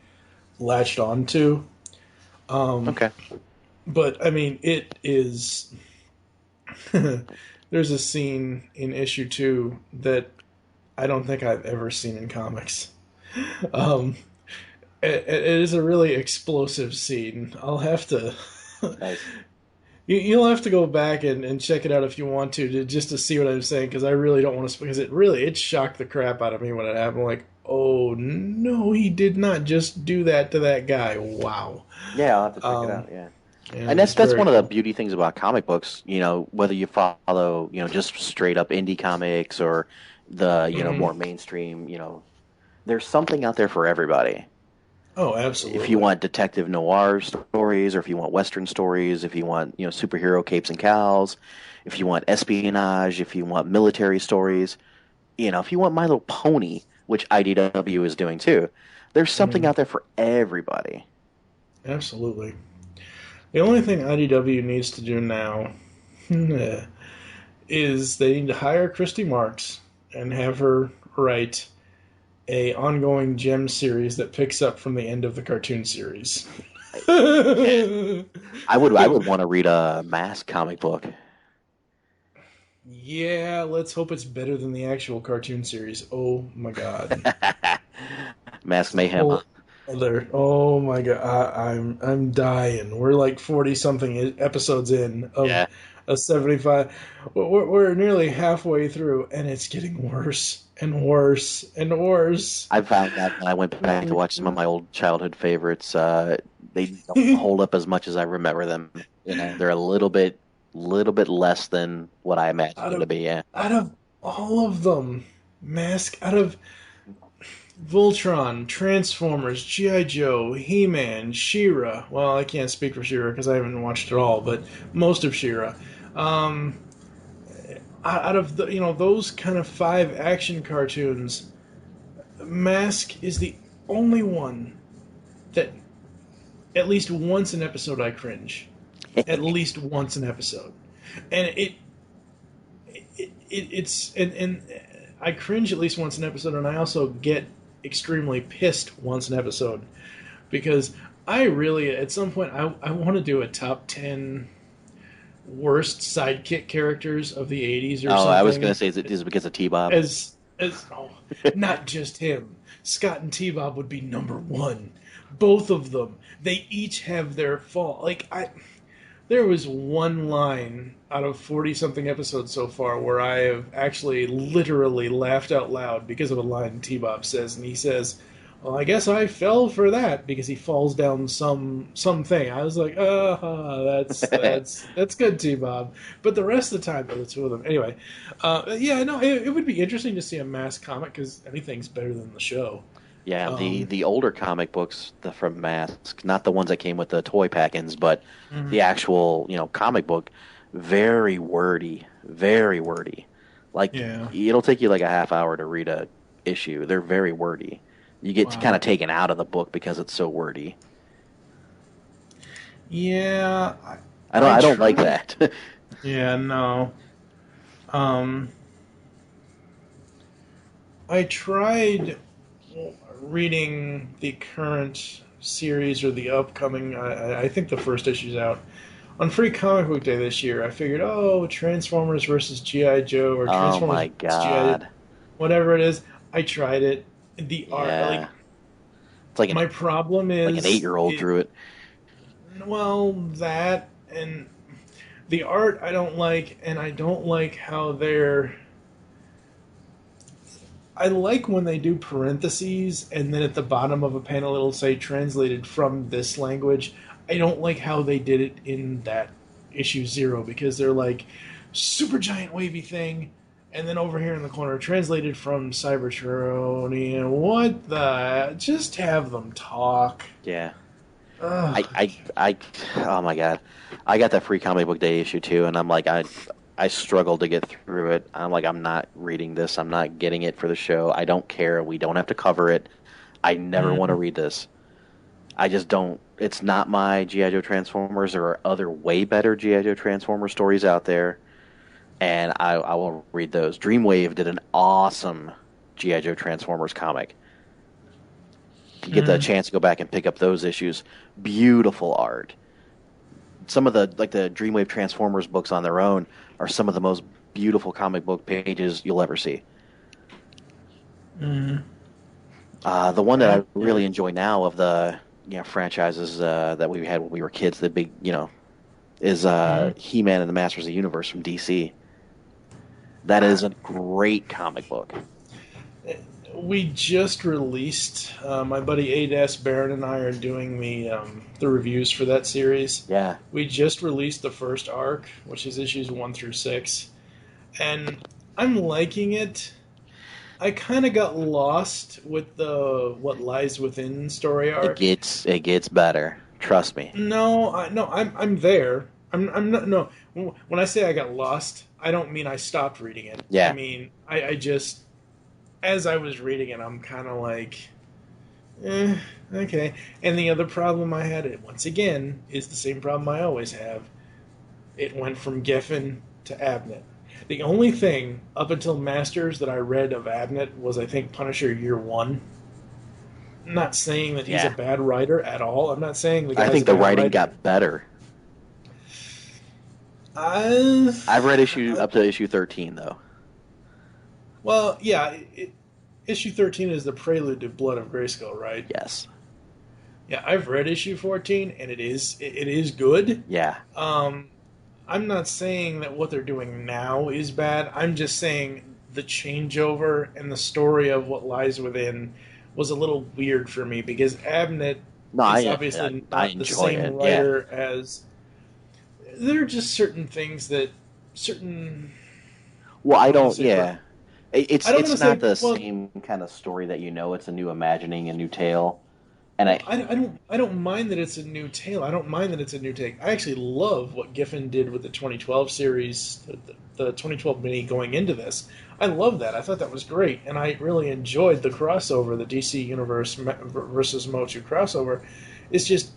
latched on to. Okay. But I mean, it is. There's a scene in issue 2 that I don't think I've ever seen in comics. Um, it is a really explosive scene. I'll have to. Nice. You'll have to go back and check it out if you want to just to see what I'm saying, because I really don't want to, because it shocked the crap out of me when it happened. Like, oh no, he did not just do that to that guy. Wow. Yeah, I'll have to check it out. Yeah. Yeah, And that's very one of the cool. beauty things about comic books. Whether you follow just straight up indie comics or the more mainstream. There's something out there for everybody. Oh, absolutely. If you want detective noir stories, or if you want Western stories, if you want superhero capes and cows, if you want espionage, if you want military stories, if you want My Little Pony, which IDW is doing too, there's something out there for everybody. Absolutely. The only thing IDW needs to do now is they need to hire Christy Marks and have her write a ongoing gem series that picks up from the end of the cartoon series. I would want to read a Mask comic book. Yeah, let's hope it's better than the actual cartoon series. Oh my god. Mask Mayhem. Oh my god, I'm dying. We're like 40 something episodes in of a 75. We're nearly halfway through, and it's getting worse and worse and worse. I found that when I went back to watch some of my old childhood favorites, they don't hold up as much as I remember them. They're a little bit less than what I imagined them to be. Yeah. Out of all of them, out of Voltron, Transformers, G.I. Joe, He-Man, She-Ra. Well, I can't speak for She-Ra because I haven't watched it all, but most of She-Ra. Out of those kind of 5 action cartoons, Mask is the only one that at least once an episode I cringe. At least once an episode, and it's I cringe at least once an episode, and I also get extremely pissed once an episode, because I really, at some point, I want to do a top 10 worst sidekick characters of the 80s or something. I was going to say, is it because of T-Bob? Not just him. Scott and T-Bob would be number 1. Both of them. They each have their fault. There was one line out of 40-something episodes so far where I have actually literally laughed out loud because of a line T-Bob says, and he says, "Well, I guess I fell for that," because he falls down something. I was like, that's good, T-Bob. But the rest of the time, the two of them. Anyway, it would be interesting to see a Mask comic, because anything's better than the show. Yeah, the older comic books from Mask, not the ones that came with the toy pack-ins, but the actual comic book, very wordy, very wordy. It'll take you like a half hour to read a issue. They're very wordy. You get kind of taken out of the book because it's so wordy. Yeah, I don't like that. Yeah, no. I tried reading the current series or the upcoming. I think the first issue's out on Free Comic Book Day this year. I figured, Transformers versus G.I. Joe, or Transformers oh my god, Joe, whatever it is. I tried it. The art, it's like my problem is like an 8-year-old drew it. Well, that and the art I don't like, and I don't like how they're. I like when they do parentheses, and then at the bottom of a panel it'll say translated from this language. I don't like how they did it in that issue 0 because they're like super giant wavy thing, and then over here in the corner, translated from Cybertronian. What the? Just have them talk. Yeah. Ugh. Oh my god, I got that free comic book day issue too, and I'm like, I struggled to get through it. I'm like, I'm not reading this. I'm not getting it for the show. I don't care. We don't have to cover it. I never want to read this. I just don't. It's not my G.I. Joe Transformers. There are other way better G.I. Joe Transformers stories out there, and I will read those. Dreamwave did an awesome G.I. Joe Transformers comic. You get the chance to go back and pick up those issues. Beautiful art. Some of the Dreamwave Transformers books on their own are some of the most beautiful comic book pages you'll ever see. The one that I really enjoy now of the franchises that we had when we were kids, the big is He-Man and the Masters of the Universe from DC. That is a great comic book. We just released, my buddy A. Barron and I are doing the reviews for that series. Yeah. We just released the first arc, which is issues 1 through 6. And I'm liking it. I kind of got lost with the What Lies Within story arc. It gets better. Trust me. I'm there. I'm not. No, when I say I got lost, I don't mean I stopped reading it. Yeah. I mean I just, as I was reading it, I'm kind of like, okay. And the other problem I had, once again, is the same problem I always have. It went from Giffen to Abnett. The only thing up until Masters that I read of Abnett was, I think, Punisher Year 1. I'm not saying that he's a bad writer at all. I'm not saying the guy's I think the writing got better. I've read up to issue 13, though. Well, yeah, issue 13 is the prelude to Blood of Grayskull, right? Yes. Yeah, I've read issue 14, and it is good. Yeah. I'm not saying that what they're doing now is bad. I'm just saying the changeover and the story of What Lies Within was a little weird for me because Abnett is obviously not the same writer as... There are just certain things that Well, I don't... Yeah. It's not the well, same kind of story that it's a new imagining, a new tale. And I don't mind that it's a new tale. I don't mind that it's a new take. I actually love what Giffen did with the 2012 series, the 2012 mini going into this. I love that. I thought that was great, and I really enjoyed the crossover, the DC Universe versus Motu crossover. It's just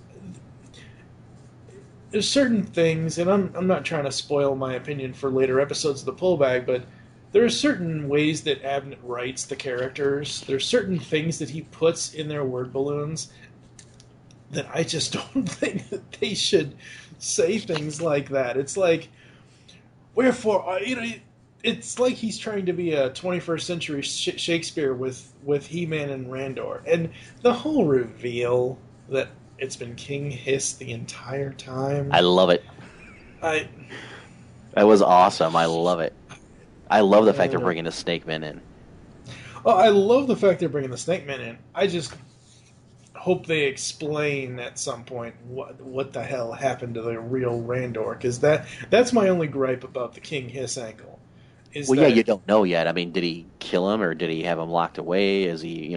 there's certain things, and I'm not trying to spoil my opinion for later episodes of the Pullbag, but there are certain ways that Abnett writes the characters. There's certain things that he puts in their word balloons that I just don't think that they should say things like that. It's like, wherefore, it's like he's trying to be a 21st century Shakespeare with He-Man and Randor. And the whole reveal that it's been King Hiss the entire time. I love it. That was awesome. I love it. I love the fact they're bringing the Snake Men in. Oh, I love the fact they're bringing the Snake Men in. I just hope they explain at some point what the hell happened to the real Randor, because that's my only gripe about the King Hiss angle. You don't know yet. I mean, did he kill him, or did he have him locked away? Is he,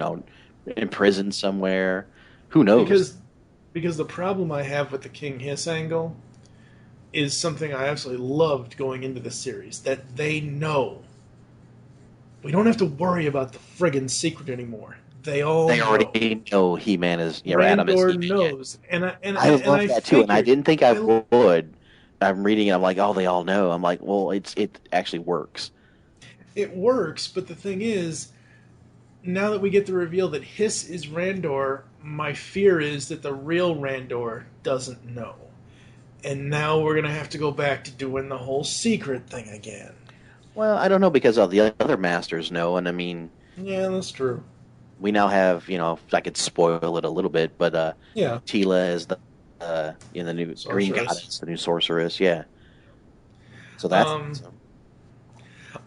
imprisoned somewhere? Who knows? Because the problem I have with the King Hiss angle is something I absolutely loved going into the series, that they know. We don't have to worry about the friggin' secret anymore. They already know He-Man is... Yeah, Randor knows. And I love that too, and I didn't think I would. I'm reading it, I'm like, oh, they all know. I'm like, well, it actually works. It works, but the thing is, now that we get the reveal that Hiss is Randor, my fear is that the real Randor doesn't know. And now we're going to have to go back to doing the whole secret thing again. Well, I don't know, because all the other masters know, and I mean... Yeah, that's true. We now have, I could spoil it a little bit, but Tila is the new sorceress. Green Goddess, the new sorceress, yeah. So that's awesome.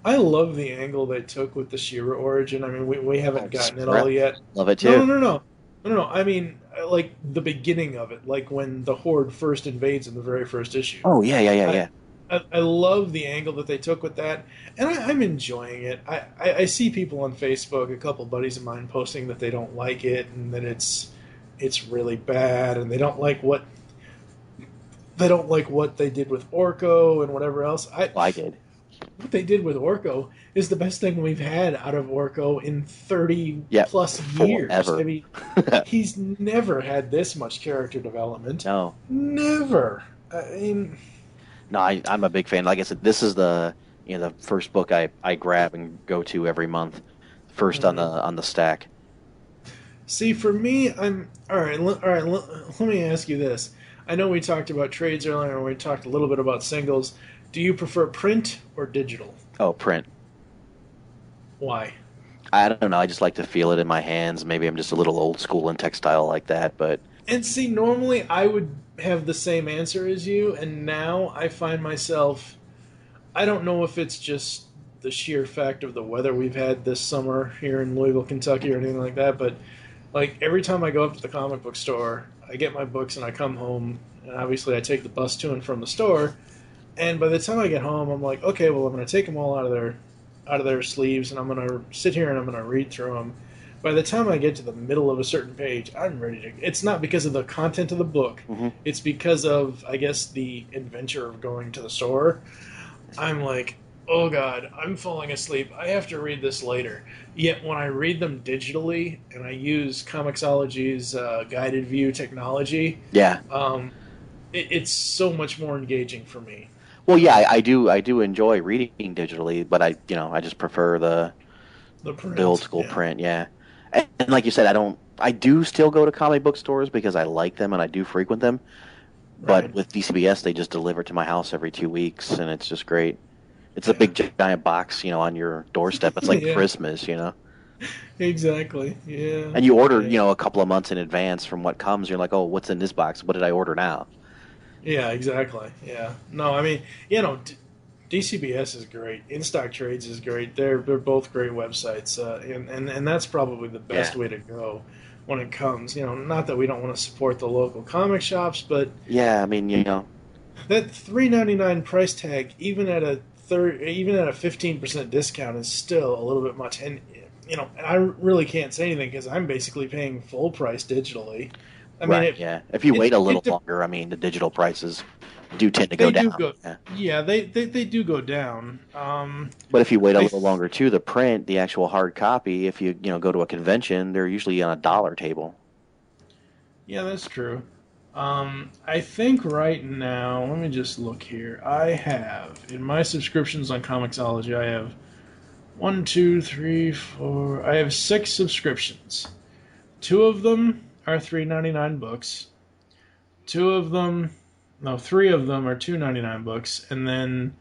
I love the angle they took with the She-Ra origin. I mean, we haven't gotten it all yet. Love it too. No. No, I mean, like the beginning of it, like when the Horde first invades in the very first issue. Oh yeah, yeah, yeah, I, yeah. I love the angle that they took with that, and I'm enjoying it. I see people on Facebook, a couple buddies of mine, posting that they don't like it and that it's really bad, and they don't like what they did with Orko and whatever else. Well, I did. What they did with Orko is the best thing we've had out of Orko in 30 Yep, plus years. I forever. mean, he's never had this much character development. No, Never. I mean, no, I'm a big fan. Like I said, this is the first book I grab and go to every month, first on the stack. see, for me, I'm all right. All right, let me ask you this. I know we talked about trades earlier, and we talked a little bit about singles. Do you prefer print or digital? Oh, print. Why? I don't know. I just like to feel it in my hands. Maybe I'm just a little old school and textile like that, but And see, normally I would have the same answer as you, and now I find myself. I don't know if it's just the sheer fact of the weather we've had this summer here in Louisville, Kentucky, or anything like that, but like every time I go up to the comic book store, I get my books and I come home, and obviously I take the bus to and from the store. And by the time I get home, I'm like, okay, well, I'm going to take them all out of their sleeves, and I'm going to sit here and I'm going to read through them. By the time I get to the middle of a certain page, I'm ready to. It's not because of the content of the book. mm-hmm. It's because of, I guess, the adventure of going to the store. I'm like, oh god, I'm falling asleep. I have to read this later. Yet when I read them digitally and I use Comixology's guided view technology, yeah. It's so much more engaging for me. Well, yeah, I do enjoy reading digitally, but I just prefer The print, the old school yeah. print. Yeah, and like you said, I do still go to comic book stores because I like them and I do frequent them. But Right. with DCBS, they just deliver to my house every 2 weeks, and it's just great. It's a big giant box, on your doorstep. It's like Yeah. Christmas. Exactly. Yeah. And you order, Yeah. a couple of months in advance from what comes. You're like, oh, what's in this box? What did I order now? Yeah, exactly. Yeah. No, I mean, DCBS is great. In Stock Trades is great. They're both great websites, and that's probably the best Yeah. way to go when it comes. Not that we don't want to support the local comic shops, but Yeah, I mean, that $3.99 price tag, even at a 15% discount, is still a little bit much. And I really can't say anything because I'm basically paying full price digitally. I mean, right, yeah. If you wait a little de- longer, I mean, the digital prices do tend to they go do down. go. Yeah. Yeah, they do go down. But if you wait a I little longer too, the print, the actual hard copy, if you go to a convention, they're usually on a dollar table. Yeah, that's true. I think right now, let me just look here. I have in my subscriptions on Comixology, I have one, two, three, four. I have 6 subscriptions. Two of them are $3.99 books. Two of them, no, three of them are $2.99 books, and then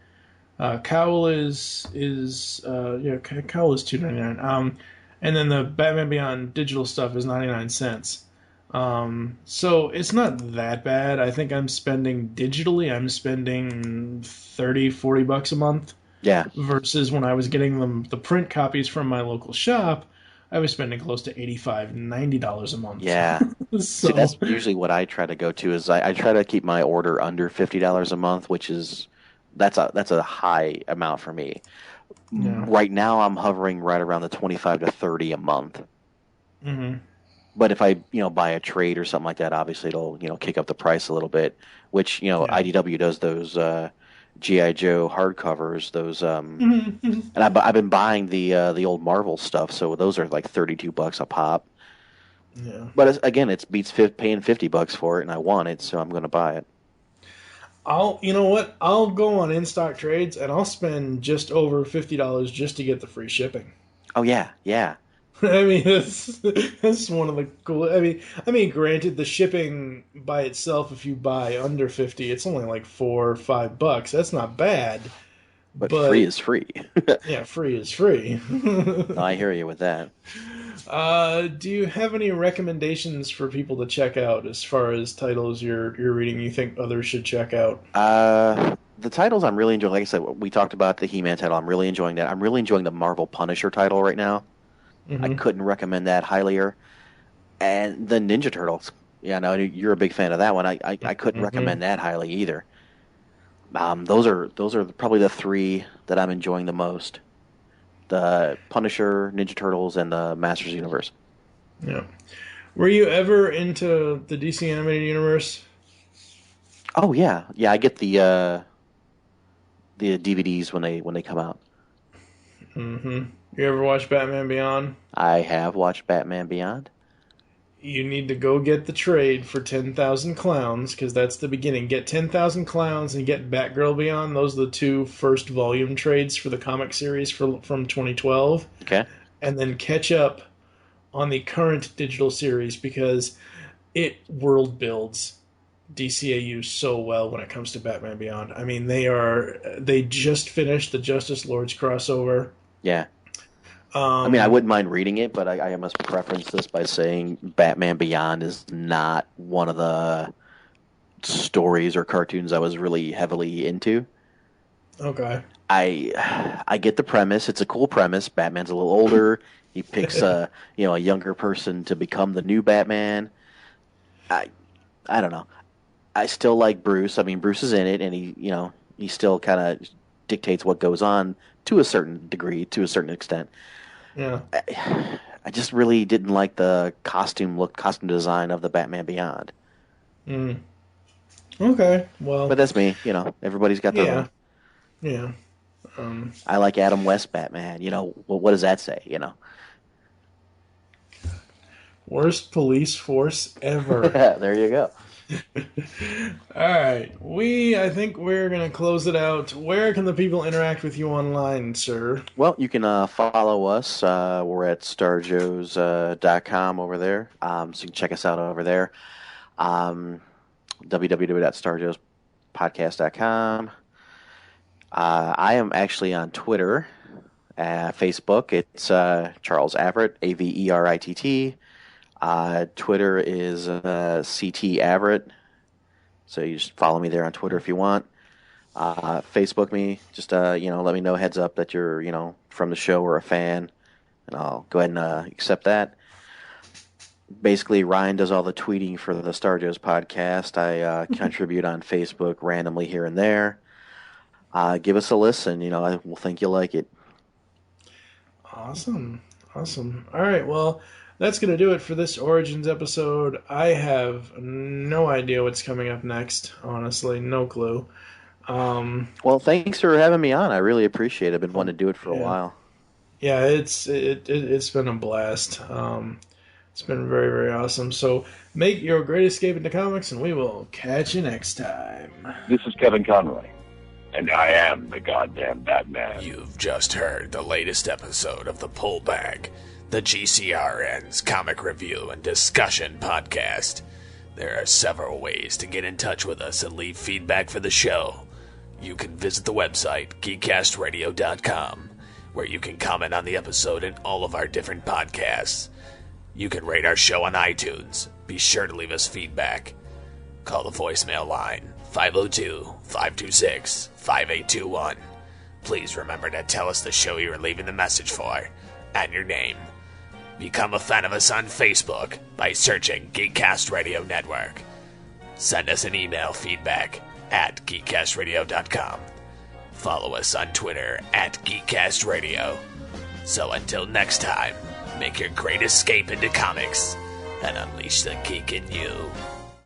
Cowl Cowl is $2.99. And then the Batman Beyond digital stuff is 99 cents. So it's not that bad. I think I'm spending digitally. I'm spending 30-40 bucks a month. Yeah. Versus when I was getting the print copies from my local shop, I was spending close to $85-90 a month. Yeah. So See, that's usually what I try to go to is I try to keep my order under $50 a month, which is that's a high amount for me. yeah. Right now I'm hovering right around the 25 to 30 a month. Mm-hmm. But if I, buy a trade or something like that, obviously it'll, kick up the price a little bit, which, IDW does those G.I. Joe hardcovers, those Mm-hmm. and I've been buying the old Marvel stuff, so those are like $32 a pop. Yeah. But again, it beats paying $50 for it, and I want it, so I'm going to buy it. You know what? I'll go on In Stock Trades and I'll spend just over $50 just to get the free shipping. Oh yeah, yeah. I mean, that's one of the cool. I mean, granted, the shipping by itself, if you buy under 50, it's only like $4 or $5. That's not bad. But free is free. Yeah, free is free. No, I hear you with that. Do you have any recommendations for people to check out as far as titles you're reading you think others should check out? The titles I'm really enjoying, like I said, we talked about the He-Man title. I'm really enjoying that. I'm really enjoying the Marvel Punisher title right now. I Mm-hmm. couldn't recommend that highlier. And the Ninja Turtles. Yeah, no, you're a big fan of that one. I couldn't recommend that highly either. Those are probably the three that I'm enjoying the most: the Punisher, Ninja Turtles, and the Masters Universe. Yeah. Were you ever into the DC animated universe? Oh yeah, yeah. I get the DVDs when they come out. Mm-hmm. You ever watch Batman Beyond? I have watched Batman Beyond. You need to go get the trade for 10,000 Clowns, because that's the beginning. Get 10,000 Clowns and get Batgirl Beyond. Those are the two first volume trades for the comic series from 2012. Okay. And then catch up on the current digital series, because it world builds DCAU so well when it comes to Batman Beyond. I mean, they just finished the Justice Lords crossover. Yeah. I mean, I wouldn't mind reading it, but I must preference this by saying Batman Beyond is not one of the stories or cartoons I was really heavily into. Okay. I get the premise. It's a cool premise. Batman's a little older. He picks a younger person to become the new Batman. I don't know. I still like Bruce. I mean, Bruce is in it, and he still kind of dictates what goes on to a certain degree, to a certain extent. Yeah. I just really didn't like the costume design of the Batman Beyond. Mm. Okay, well, But that's me. Everybody's got their own. Yeah. I like Adam West Batman. Well, what does that say? Worst police force ever. There you go. All right, I think we're gonna close it out. Where can the people interact with you online, sir? Well, you can follow us. We're at starjoes.com over there, so you can check us out over there. www.starjoespodcast.com. I am actually on Twitter, Facebook. It's Charles Averitt, Averitt. Twitter is CT Averitt. So you just follow me there on Twitter if you want. Facebook me. Just let me know, heads up that you're from the show or a fan, and I'll go ahead and accept that. Basically, Ryan does all the tweeting for the Star Joe's podcast. I contribute on Facebook randomly here and there. Give us a listen. I will think you'll like it. Awesome. All right, well, that's going to do it for this Origins episode. I have no idea what's coming up next, honestly. No clue. Well, thanks for having me on. I really appreciate it. I've been wanting to do it for a while. Yeah, it's been a blast. It's been very, very awesome. So make your great escape into comics, and we will catch you next time. This is Kevin Conroy, and I am the goddamn Batman. You've just heard the latest episode of The Pullback, the GCRN's comic review and discussion podcast. There are several ways to get in touch with us and leave feedback for the show. You can visit the website, geekcastradio.com, where you can comment on the episode and all of our different podcasts. You can rate our show on iTunes. Be sure to leave us feedback. Call the voicemail line, 502-526-5821. Please remember to tell us the show you are leaving the message for, and your name. Become a fan of us on Facebook by searching Geekcast Radio Network. Send us an email feedback at geekcastradio.com. Follow us on Twitter at geekcastradio. So until next time, make your great escape into comics and unleash the geek in you.